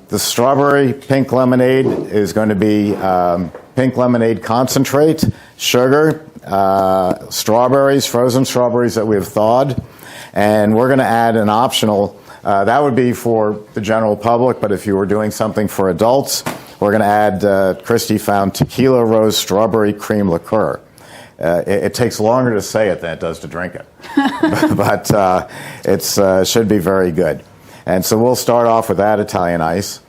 The strawberry pink lemonade is going to be pink lemonade concentrate, sugar, strawberries, frozen strawberries that we have thawed, and we're going to add an optional, that would be for the general public, but if you were doing something for adults, we're going to add Christi found tequila rose strawberry cream liqueur. It takes longer to say it than it does to drink it, but it should be very good. And so we'll start off with that Italian ice.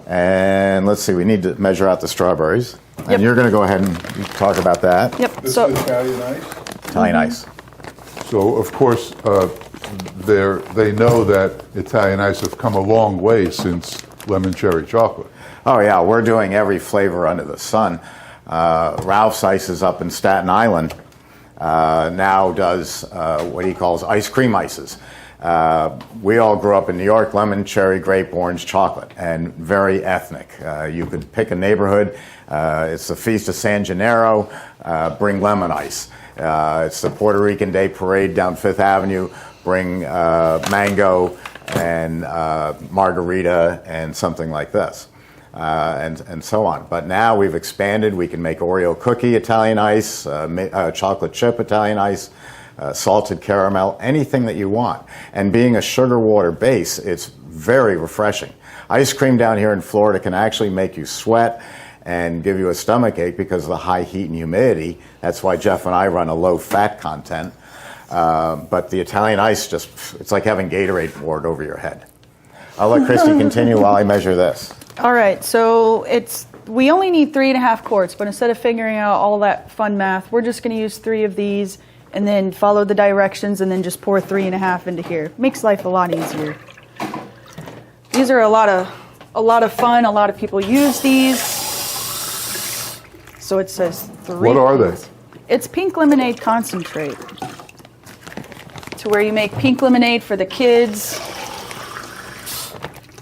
And let's see, we need to measure out the strawberries. Yep. And you're going to go ahead and talk about that. Yep. This is Italian ice? Italian ice. So, of course, they know that Italian ice have come a long way since lemon cherry chocolate. Oh, yeah, we're doing every flavor under the sun. Ralph's Ice is up in Staten Island. Now does what he calls ice cream ices. We all grew up in New York, lemon, cherry, grape, orange, chocolate, and very ethnic. You could pick a neighborhood. It's the Feast of San Gennaro, bring lemon ice. It's the Puerto Rican Day Parade down Fifth Avenue, bring mango and margarita and something like this, and so on. But now we've expanded. We can make Oreo cookie Italian ice, chocolate chip Italian ice, salted caramel, anything that you want. And being a sugar water base, it's very refreshing. Ice cream down here in Florida can actually make you sweat and give you a stomach ache because of the high heat and humidity. That's why Jeff and I run a low fat content. But the Italian ice it's like having Gatorade poured over your head. I'll let Christi continue while I measure this. All right, so we only need 3.5 quarts, but instead of figuring out all that fun math, we're just going to use 3 of these and then follow the directions and then just pour 3.5 into here. Makes life a lot easier. These are a lot of fun. A lot of people use these. So it says 3. What are they? It's pink lemonade concentrate. To where you make pink lemonade for the kids.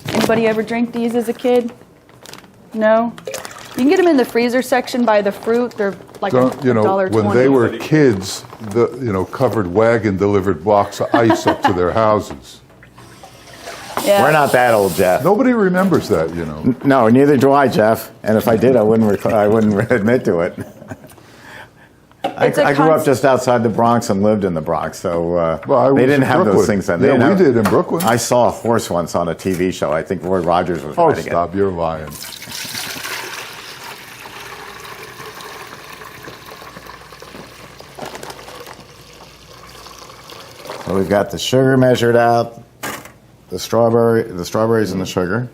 Anybody ever drink these as a kid? No? You can get them in the freezer section by the fruit. They're like $1.20. When they were kids, covered wagon delivered blocks of ice up to their houses. Yeah. We're not that old, Jeff. Nobody remembers that, No, neither do I, Jeff. And if I did, I wouldn't admit to it. I grew up just outside the Bronx and lived in the Bronx, so they didn't have those things then. Yeah, we did in Brooklyn. I saw a horse once on a TV show. I think Roy Rogers was riding it. Oh, stop, you're lying. So we've got the sugar measured out, the strawberries and the sugar.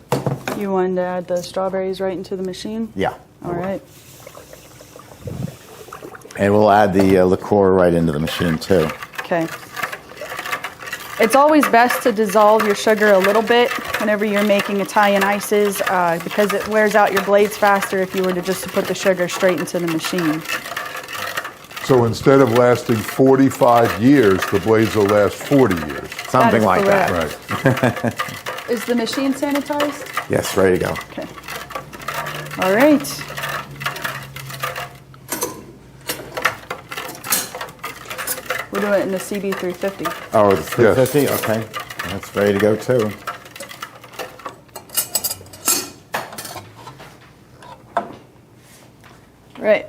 You wanted to add the strawberries right into the machine? Yeah. All right. And we'll add the liqueur right into the machine too. Okay. It's always best to dissolve your sugar a little bit whenever you're making Italian ices because it wears out your blades faster if you were to just put the sugar straight into the machine. So instead of lasting 45 years, the blades will last 40 years. Something like that. Right. Is the machine sanitized? Yes, ready to go. Okay. All right. We're doing it in the CB350. Oh, the 350? Yes. Okay. That's ready to go too. Right.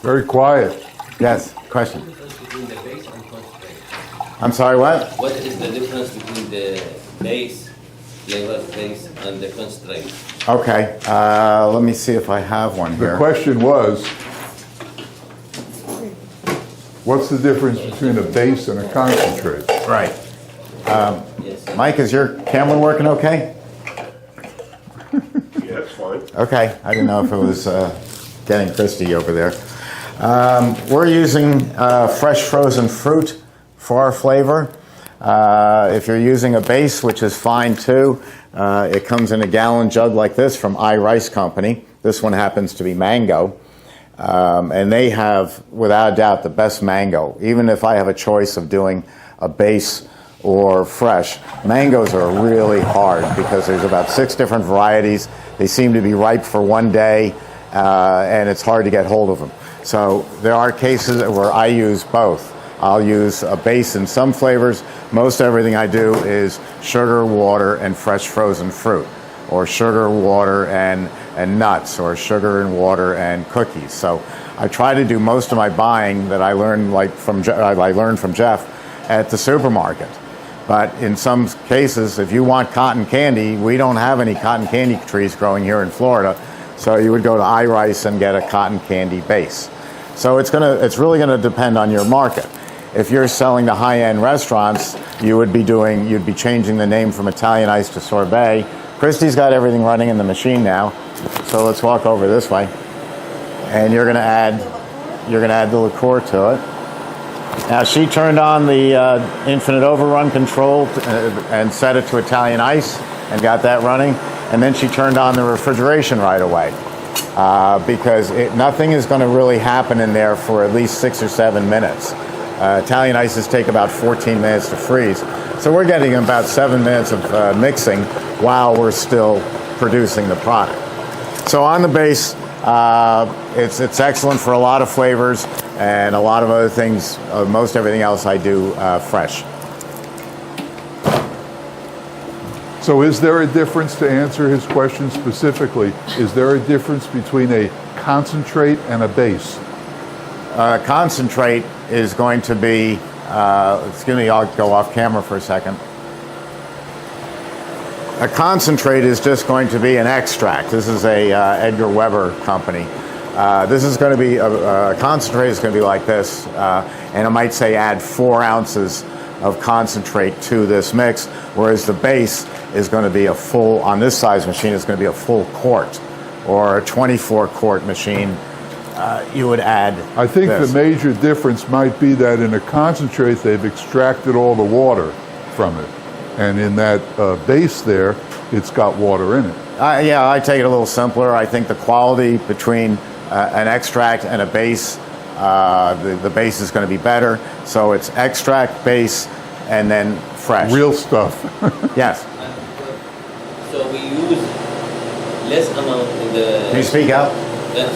Very quiet. Yes, question. What is the difference between the base and concentrate? I'm sorry, what? What is the difference between the base, flavor base, and the concentrate? Okay, let me see if I have one The here. question was, what's the difference between a base and a concentrate? Right. Yes. Mike, is your camera working okay? Yeah, it's fine. Okay, I didn't know if it was getting Christi over there. We're using fresh frozen fruit for our flavor. If you're using a base, which is fine too, it comes in a gallon jug like this from iRice Company. This one happens to be mango. And they have, without a doubt, the best mango. Even if I have a choice of doing a base or fresh, mangoes are really hard because there's about 6 different varieties. They seem to be ripe for one day, and it's hard to get hold of them. So there are cases where I use both. I'll use a base in some flavors. Most everything I do is sugar, water, and fresh frozen fruit, or sugar, water, and nuts, or sugar and water and cookies. So I try to do most of my buying that I learned from Jeff at the supermarket. But in some cases, if you want cotton candy, we don't have any cotton candy trees growing here in Florida, so you would go to iRice and get a cotton candy base. So it's really gonna depend on your market. If you're selling to high-end restaurants, you'd be changing the name from Italian Ice to Sorbet. Christi's got everything running in the machine now, so let's walk over this way. And you're gonna add the liqueur to it. Now she turned on the infinite overrun control and set it to Italian Ice and got that running. And then she turned on the refrigeration right away because nothing is going to really happen in there for at least 6 or 7 minutes. Italian Ices take about 14 minutes to freeze. So we're getting about 7 minutes of mixing while we're still producing the product. So on the base, it's excellent for a lot of flavors and a lot of other things. Most everything else I do fresh. So is there a difference, to answer his question specifically, is there a difference between a concentrate and a base? Concentrate is going to be, excuse me, I'll go off camera for a second. A concentrate is just going to be an extract. This is a Edgar Weber company. This is going to be, a concentrate is going to be like this, and it might say add 4 ounces of concentrate to this mix, whereas the base is going to be a full, on this size machine, it's going to be a full quart, or a 24-quart machine. You would add I think this. the major difference might be that in a concentrate, they've extracted all the water from it. And in that base there, it's got water in it. Yeah, I take it a little simpler. I think the quality between an extract and a base, the base is going to be better. So it's extract, base, and then fresh. Real stuff. Yes. So we use less amount in the. Can you speak out?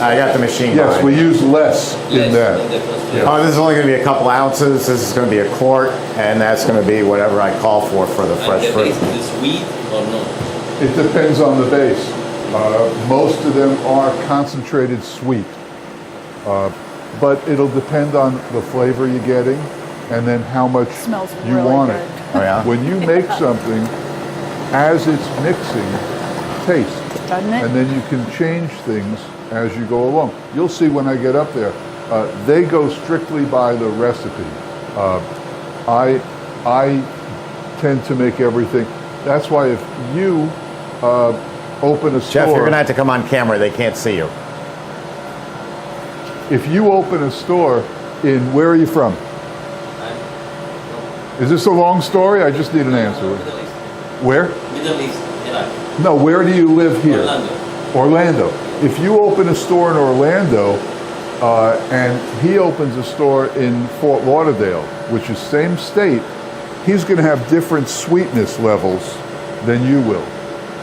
I got the machine. Yes, behind we me. use less in that. In the concentrate. Oh, this is only going to be a couple ounces. This is going to be a quart, and that's going to be whatever I call for the And fresh the fruit. base is sweet or no? It depends on the base. Most of them are concentrated sweet. But it'll depend on the flavor you're getting and then how much Smells you really want good. it. Oh, yeah? When you make something, as it's mixing, taste. Doesn't it? And then you can change things as you go along. You'll see when I get up there. They go strictly by the recipe. I tend to make everything. That's why if you open a store... Jeff, you're going to have to come on camera. They can't see you. If you open a store in... Where are you from? Is this a long story? I just need an answer. Middle East. Where? Middle East, Iraq. No, where do you live here? Orlando. Orlando. If you open a store in Orlando and he opens a store in Fort Lauderdale, which is same state, he's going to have different sweetness levels than you will.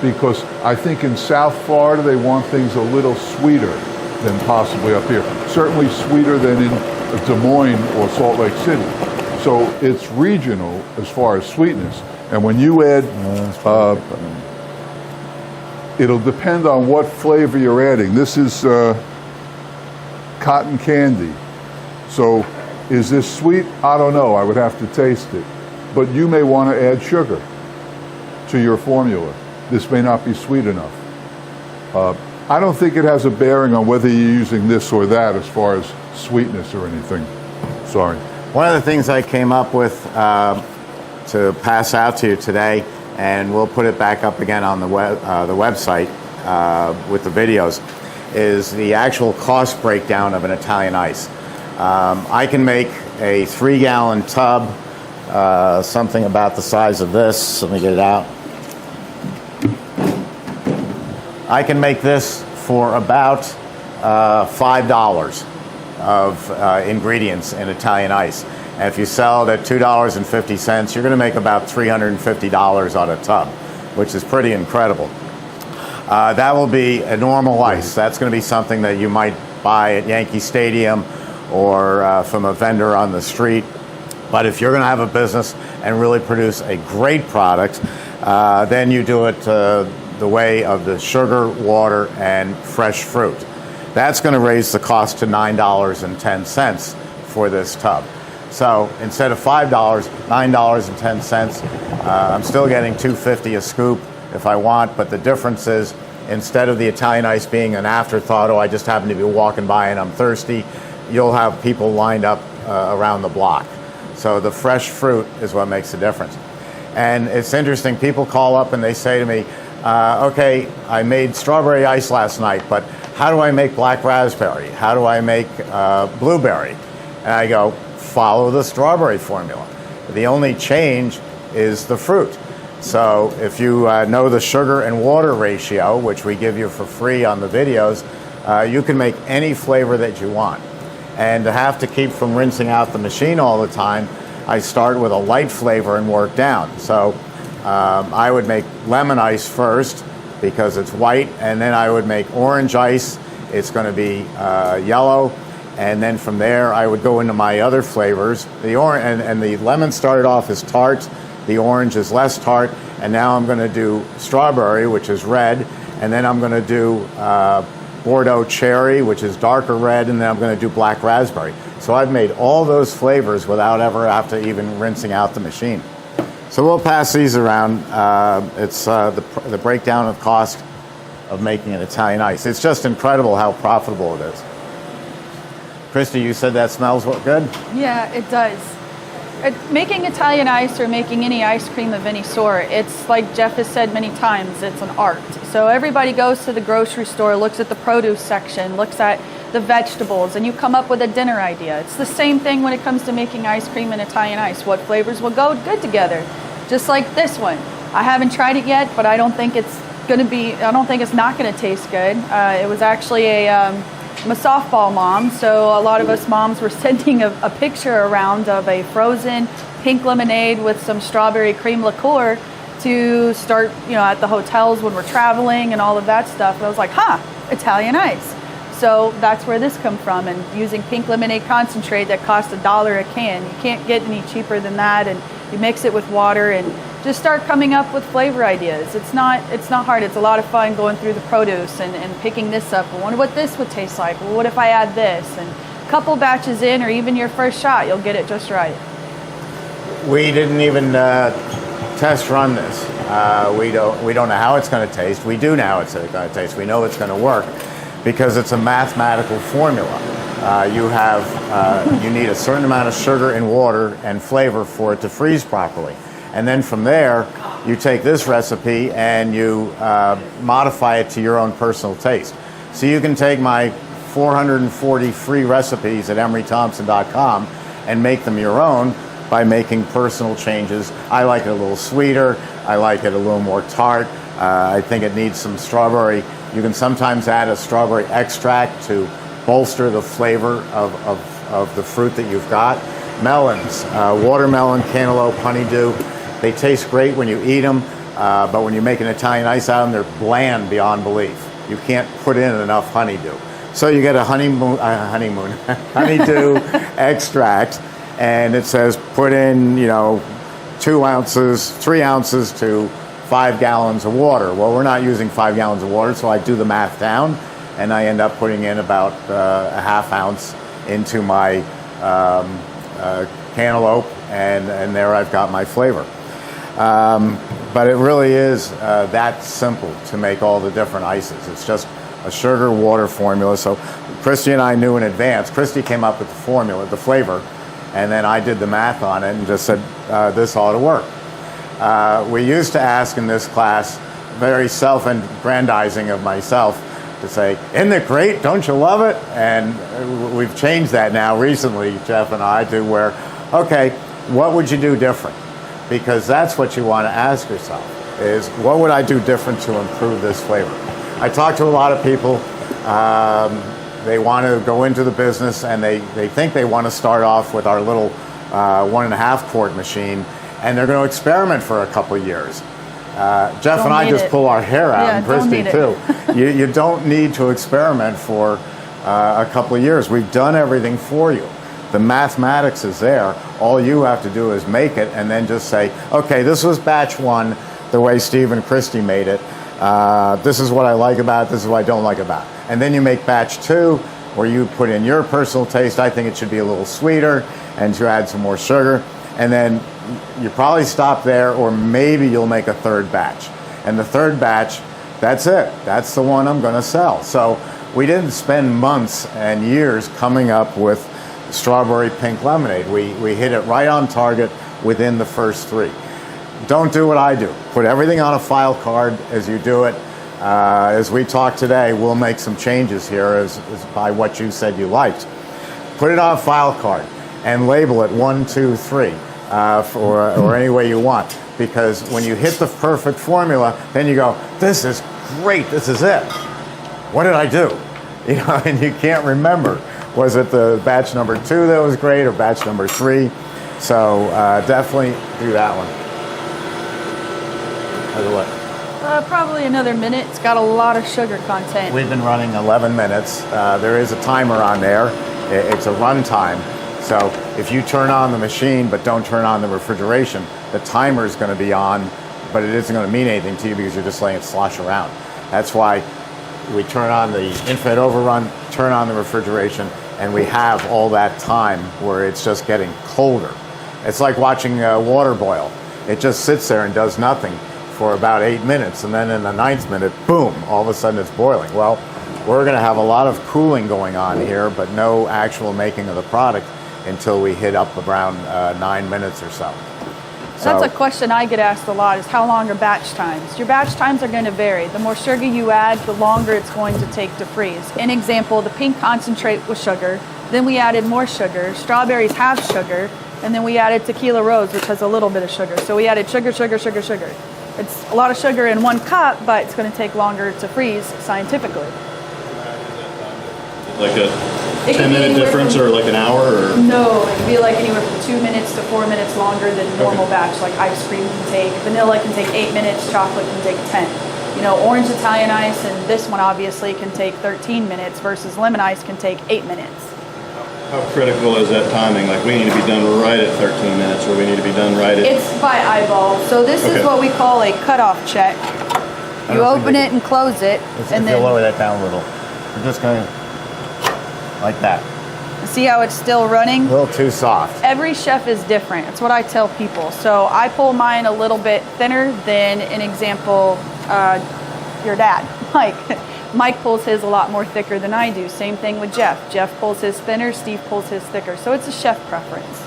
Because I think in South Florida they want things a little sweeter than possibly up here. Certainly sweeter than in Des Moines or Salt Lake City. So it's regional as far as sweetness. And when you add, it'll depend on what flavor you're adding. This is cotton candy. So is this sweet? I don't know. I would have to taste it. But you may want to add sugar to your formula. This may not be sweet enough. I don't think it has a bearing on whether you're using this or that as far as sweetness or anything. Sorry. One of the things I came up with to pass out to you today, and we'll put it back up again on the website with the videos, is the actual cost breakdown of an Italian ice. I can make a 3-gallon tub, something about the size of this. Let me get it out. I can make this for about $5 of ingredients in Italian ice. And if you sell it at $2.50, you're going to make about $350 on a tub, which is pretty incredible. That will be a normal ice. That's going to be something that you might buy at Yankee Stadium or from a vendor on the street. But if you're going to have a business and really produce a great product, then you do it the way of the sugar, water, and fresh fruit. That's going to raise the cost to $9.10 for this tub. So instead of $5, $9.10. I'm still getting $2.50 a scoop if I want, but the difference is instead of the Italian ice being an afterthought, oh, I just happen to be walking by and I'm thirsty, you'll have people lined up around the block. So the fresh fruit is what makes the difference. And it's interesting, people call up and they say to me, okay, I made strawberry ice last night, but how do I make black raspberry? How do I make blueberry? And I go, follow the strawberry formula. The only change is the fruit. So if you know the sugar and water ratio, which we give you for free on the videos, you can make any flavor that you want. And to have to keep from rinsing out the machine all the time, I start with a light flavor and work down. So I would make lemon ice first because it's white, and then I would make orange ice. It's going to be yellow, and then from there I would go into my other flavors. The orange and the lemon started off as tart, the orange is less tart, and now I'm going to do strawberry, which is red, and then I'm going to do Bordeaux cherry, which is darker red, and then I'm going to do black raspberry. So I've made all those flavors without ever after even rinsing out the machine. So we'll pass these around. It's the breakdown of cost of making an Italian ice. It's just incredible how profitable it is. Christi, you said that smells good? Yeah, it does. Making Italian ice or making any ice cream of any sort, it's like Jeff has said many times, it's an art. So everybody goes to the grocery store, looks at the produce section, looks at the vegetables, and you come up with a dinner idea. It's the same thing when it comes to making ice cream and Italian ice. What flavors will go good together? Just like this one. I haven't tried it yet, but I don't think it's not gonna taste good. It was actually I'm a softball mom, so a lot of us moms were sending a picture around of a frozen pink lemonade with some strawberry cream liqueur to start, at the hotels when we're traveling and all of that stuff. And I was like, Italian ice. So that's where this come from, and using pink lemonade concentrate that costs $1 a can. You can't get any cheaper than that, and you mix it with water and just start coming up with flavor ideas. It's not hard. It's a lot of fun going through the produce and picking this up. I wonder what this would taste like. Well, what if I add this? And a couple batches in, or even your first shot, you'll get it just right. We didn't even test run this. We don't know how it's going to taste. We do know how it's going to taste. We know it's going to work because it's a mathematical formula. You need a certain amount of sugar and water and flavor for it to freeze properly. And then from there, you take this recipe and you modify it to your own personal taste. So you can take my 440 free recipes at emerythompson.com and make them your own by making personal changes. I like it a little sweeter. I like it a little more tart. I think it needs some strawberry. You can sometimes add a strawberry extract to bolster the flavor of the fruit that you've got. Melons, watermelon, cantaloupe, honeydew. They taste great when you eat them, but when you make an Italian ice out of them, they're bland beyond belief. You can't put in enough honeydew. So you get a honeydew extract, and it says put in, 2 ounces, 3 ounces to 5 gallons of water. Well, we're not using 5 gallons of water, so I do the math down, and I end up putting in about a half ounce into my cantaloupe, and there I've got my flavor. But it really is that simple to make all the different ices. It's just a sugar water formula. So Christi and I knew in advance. Christi came up with the formula, the flavor, and then I did the math on it and just said, this ought to work. We used to ask in this class, very self-aggrandizing of myself, to say, isn't it great? Don't you love it? And we've changed that now recently, Jeff and I, to where, okay, what would you do different? Because that's what you want to ask yourself, is what would I do different to improve this flavor? I talk to a lot of people they want to go into the business, and they think they want to start off with our little 1.5 quart machine, and they're going to experiment for a couple of years. Jeff Don't and I need just it. pull our hair out, Yeah, and don't Christi need it. too. You don't need to experiment for a couple of years. We've done everything for you. The mathematics is there. All you have to do is make it, and then just say, okay, this was batch 1, the way Steve and Christi made it. This is what I like about it, this is what I don't like about it. And then you make batch 2, where you put in your personal taste. I think it should be a little sweeter, and you add some more sugar. And then you probably stop there, or maybe you'll make a third batch. And the third batch, that's it. That's the one I'm going to sell. So we didn't spend months and years coming up with strawberry pink lemonade. We hit it right on target within the first 3. Don't do what I do. Put everything on a file card as you do it. As we talk today, we'll make some changes here as by what you said you liked. Put it on a file card and label it 1, 2, 3, or any way you want. Because when you hit the perfect formula, then you go, this is great, this is it. What did I do? You know, and you can't remember. Was it the batch number 2 that was great, or batch number 3? So definitely do that one. What? Probably another minute. It's got a lot of sugar content. We've been running 11 minutes. There is a timer on there. It's a run time. So if you turn on the machine but don't turn on the refrigeration, the timer is going to be on, but it isn't going to mean anything to you because you're just letting it slosh around. That's why we turn on the infinite overrun, turn on the refrigeration, and we have all that time where it's just getting colder. It's like watching water boil. It just sits there and does nothing for about 8 minutes, and then in the 9th minute, boom, all of a sudden it's boiling. Well, we're going to have a lot of cooling going on here, but no actual making of the product until we hit up around 9 minutes or so. That's a question I get asked a lot, is how long are batch times? Your batch times are going to vary. The more sugar you add, the longer it's going to take to freeze. An example, the pink concentrate was sugar, then we added more sugar. Strawberries have sugar, and then we added tequila rose, which has a little bit of sugar. So we added sugar, sugar, sugar, sugar. It's a lot of sugar in one cup, but it's going to take longer to freeze scientifically. Like a It could be 10-minute anywhere difference, from- or like an hour, or? No, it could be like anywhere from 2 minutes to 4 minutes longer than normal batch. Like ice cream can take, vanilla can take 8 minutes, chocolate can take 10. You know, orange Italian ice and this one obviously can take 13 minutes versus lemon ice can take 8 minutes. How critical is that timing? Like, we need to be done right at 13 minutes, or we need to be done right at... It's by eyeball. So this is Okay. what we call a cutoff check. You don't think open they it and close it, and If you lower then that down a little, we're just going to, like that. see how it's still running? A little too soft. Every chef is different. It's what I tell people. So I pull mine a little bit thinner than, an example, your dad, Mike. Mike pulls his a lot more thicker than I do. Same thing with Jeff. Jeff pulls his thinner, Steve pulls his thicker. So it's a chef preference.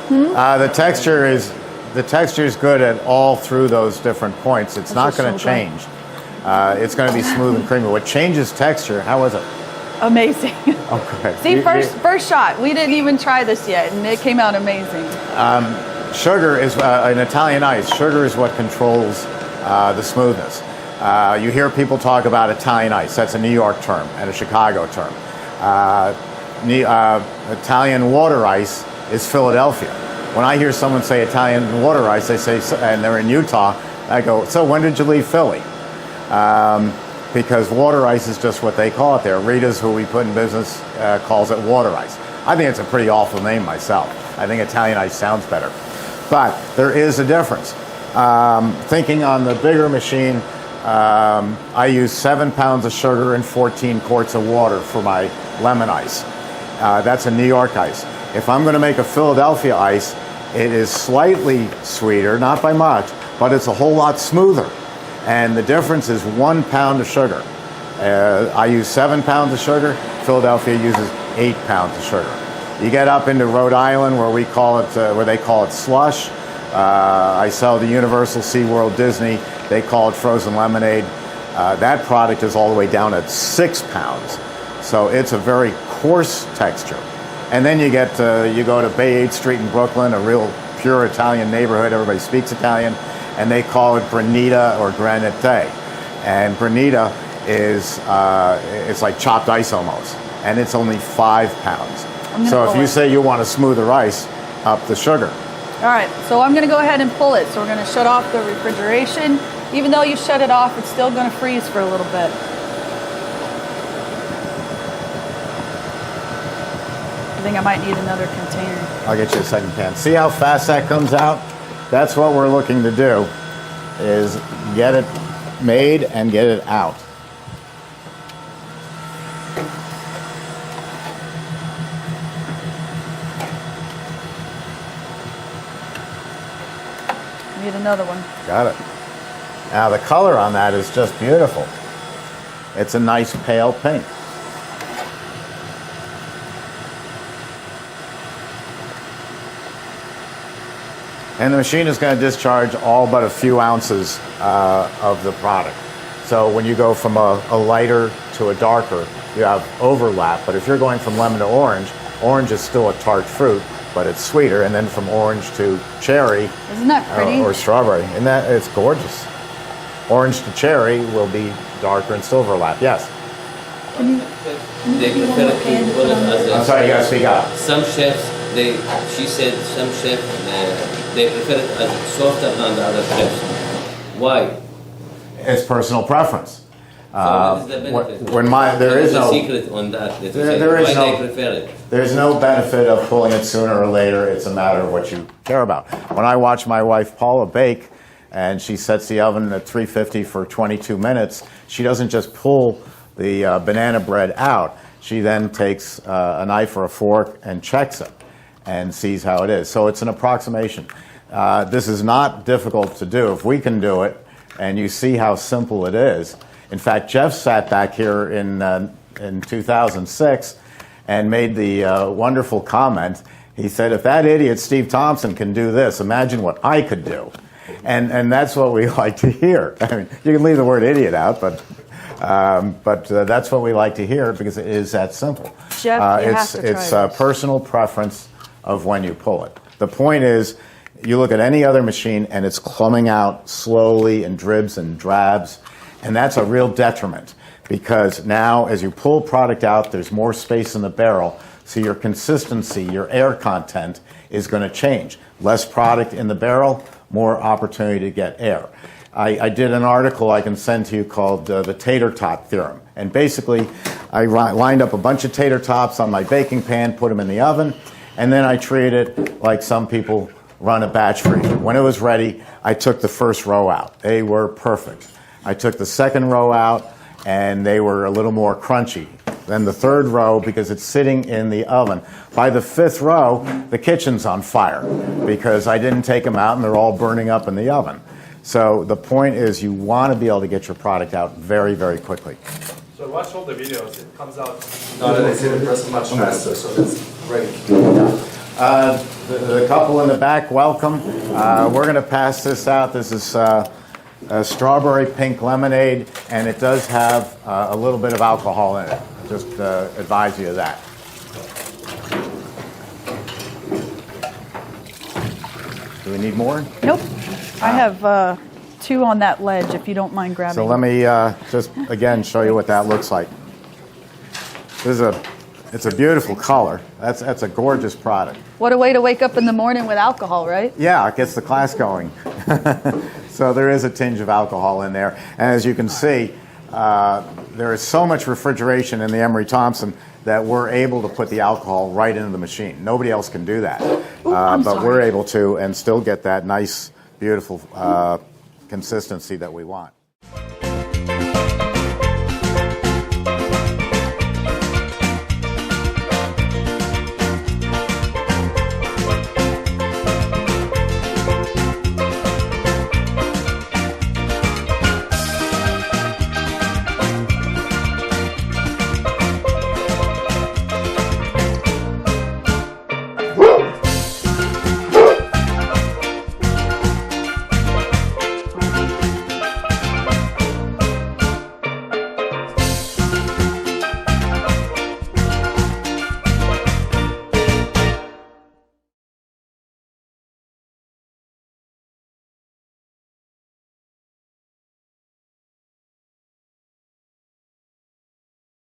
The texture is good at all through those different points. It's not This is going to so good. change. It's going to be smooth and creamy. What changes texture? How was it? Amazing. Oh, good. See, You- first shot. We didn't even try this yet, and it came out amazing. Sugar is an Italian ice. Sugar is what controls the smoothness. You hear people talk about Italian ice. That's a New York term and a Chicago term. Italian water ice is Philadelphia. When I hear someone say Italian water ice, they say, and they're in Utah, I go, so when did you leave Philly? Because water ice is just what they call it there. Rita's, who we put in business, calls it water ice. I think it's a pretty awful name myself. I think Italian ice sounds better. But there is a difference. Thinking on the bigger machine, I use 7 pounds of sugar and 14 quarts of water for my lemon ice. That's a New York ice. If I'm going to make a Philadelphia ice, it is slightly sweeter, not by much, but it's a whole lot smoother. And the difference is 1 pound of sugar. I use 7 pounds of sugar. Philadelphia uses 8 pounds of sugar. You get up into Rhode Island, where we call it, where they call it slush. I sell to Universal, SeaWorld, Disney. They call it frozen lemonade. That product is all the way down at 6 pounds. So it's a very coarse texture. And then you get you go to Bay 8th Street in Brooklyn, a real pure Italian neighborhood. Everybody speaks Italian, and they call it granita or granite. And Granita is it's like chopped ice almost, and it's only 5 pounds. So if you say you want to smoother ice, up the sugar. All right, so I'm going to go ahead and pull it. So we're going to shut off the refrigeration. Even though you shut it off, it's still going to freeze for a little bit. I think I might need another container. I'll get you a second pan. See how fast that comes out? That's what we're looking to do, is get it made and get it out. Need another one. Got it. Now the color on that is just beautiful. It's a nice pale pink. And the machine is going to discharge all but a few ounces of the product. So when you go from a lighter to a darker, you have overlap. But if you're going from lemon to orange, orange is still a tart fruit, but it's sweeter. And then from orange to cherry, isn't that pretty? Or strawberry, and that it's gorgeous. Orange to cherry will be darker and still overlap. Yes. They prefer to put it as a... I'm sorry, you gotta speak up. Some chefs, she said some chefs, they prefer it as softer than the other chefs. Why? It's personal preference. So what is the benefit? There is no secret on that. there is why no, they prefer it. There's no benefit of pulling it sooner or later. It's a matter of what you care about. When I watch my wife Paula bake, and she sets the oven at 350 for 22 minutes, she doesn't just pull the banana bread out. She then takes a knife or a fork and checks it and sees how it is. So it's an approximation. This is not difficult to do. If we can do it, and you see how simple it is. In fact, Jeff sat back here in 2006 and made the wonderful comment. He said, if that idiot Steve Thompson can do this, imagine what I could do. And that's what we like to hear. I mean, you can leave the word idiot out, but that's what we like to hear because it is that simple. Jeff, you have to try it's this. personal preference of when you pull it. The point is, you look at any other machine and it's coming out slowly in dribs and drabs, and that's a real detriment because now as you pull product out, there's more space in the barrel, so your consistency, your air content is going to change. Less product in the barrel, more opportunity to get air. I did an article I can send to you called the tater tot theorem. And basically, I lined up a bunch of tater tots on my baking pan, put them in the oven, and then I treated it like some people run a batch freezer. When it was ready, I took the first row out. They were perfect. I took the second row out, and they were a little more crunchy. Then the third row, because it's sitting in the oven. By the fifth row, the kitchen's on fire because I didn't take them out and they're all burning up in the oven. So the point is you want to be able to get your product out very, very quickly. So watch all the videos. It comes out nowadays in the press much faster, so that's great. The couple in the back, welcome. We're going to pass this out. This is a strawberry pink lemonade, and it does have a little bit of alcohol in it. Just advise you of that. Do we need more? Nope. I have 2 on that ledge, if you don't mind grabbing. So let me just again show you what that looks like. It's a beautiful color. That's a gorgeous product. What a way to wake up in the morning with alcohol, right? Yeah, it gets the class going. So there is a tinge of alcohol in there. And as you can see, there is so much refrigeration in the Emery Thompson that we're able to put the alcohol right into the machine. Nobody else can do that. But we're able to and still get that nice, beautiful consistency that we want.